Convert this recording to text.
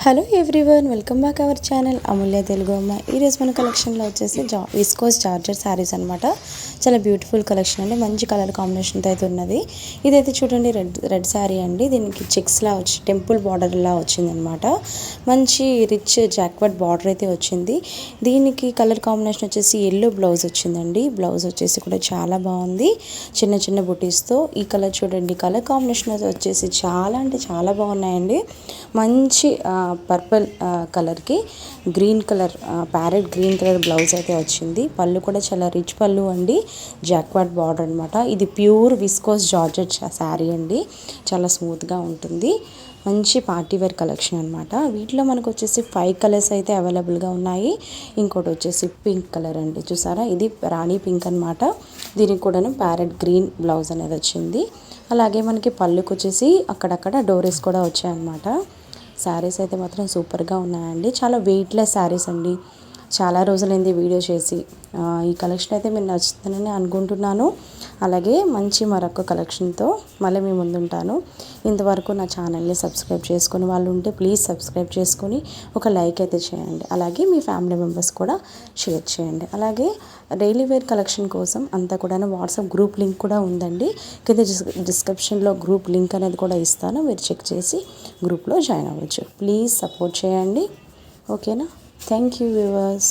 Hello everyone, welcome back our channel Amulya Telugu Amma. ఈరోజు మన కలెక్షన్లో వచ్చేసి విస్కోస్ జార్జెట్ శారీస్ అనమాట. చాలా బ్యూటిఫుల్ కలెక్షన్ అండి, మంచి కలర్ కాంబినేషన్తో అయితే ఉన్నది. ఇదైతే చూడండి రెడ్ శారీ అండి. దీనికి చెక్స్లా వచ్చి టెంపుల్ బార్డర్లా వచ్చిందనమాట. మంచి రిచ్ జాక్వర్డ్ బార్డర్ అయితే వచ్చింది. దీనికి కలర్ కాంబినేషన్ వచ్చేసి ఎల్లో బ్లౌజ్ వచ్చిందండి. బ్లౌజ్ వచ్చేసి కూడా చాలా బాగుంది, చిన్న చిన్న బుటీస్తో. ఈ కలర్ చూడండి, కలర్ కాంబినేషన్ వచ్చేసి చాలా అంటే చాలా బాగున్నాయండి. మంచి పర్పుల్ కలర్కి green colour parrot green colour blouse అయితే వచ్చింది. పళ్ళు కూడా చాలా రిచ్ పళ్ళు అండి, జాక్వార్డ్ బార్డర్ అనమాట. ఇది ప్యూర్ విస్కోస్ జార్జెట్ శారీ అండి, చాలా స్మూత్గా ఉంటుంది. మంచి పార్టీ వేర్ కలెక్షన్ అనమాట. వీటిలో మనకు వచ్చేసి 5 కలర్స్ అయితే అవైలబుల్గా ఉన్నాయి. ఇంకోటి వచ్చేసి పింక్ కలర్ అండి, చూసారా, ఇది రాణి పింక్ అనమాట. దీనికి కూడాను ప్యారెట్ గ్రీన్ బ్లౌజ్ అనేది వచ్చింది. అలాగే మనకి పళ్ళుకి వచ్చేసి అక్కడక్కడ డోరీస్ కూడా వచ్చాయన్నమాట. శారీస్ అయితే మాత్రం సూపర్గా ఉన్నాయండి, చాలా వెయిట్లెస్ శారీస్ అండి. చాలా రోజులైంది వీడియో చేసి. ఈ కలెక్షన్ అయితే మీరు నచ్చుతుందని అనుకుంటున్నాను. అలాగే మంచి మరొక కలెక్షన్తో మళ్ళీ మీ ముందుంటాను. ఇంతవరకు నా ఛానల్ని సబ్స్క్రైబ్ చేసుకుని వాళ్ళు ఉంటే ప్లీజ్ సబ్స్క్రైబ్ చేసుకొని ఒక లైక్ అయితే చేయండి. అలాగే మీ ఫ్యామిలీ మెంబర్స్ కూడా షేర్ చేయండి. అలాగే డైలీ వేర్ కలెక్షన్ కోసం అంతా కూడా వాట్సాప్ గ్రూప్ లింక్ కూడా ఉందండి. కింద డిస్క్రిప్షన్లో గ్రూప్ లింక్ అనేది కూడా ఇస్తాను, మీరు చెక్ చేసి గ్రూప్లో జాయిన్ అవ్వచ్చు. ప్లీజ్ సపోర్ట్ చేయండి, ఓకేనా? Thank you, viewers.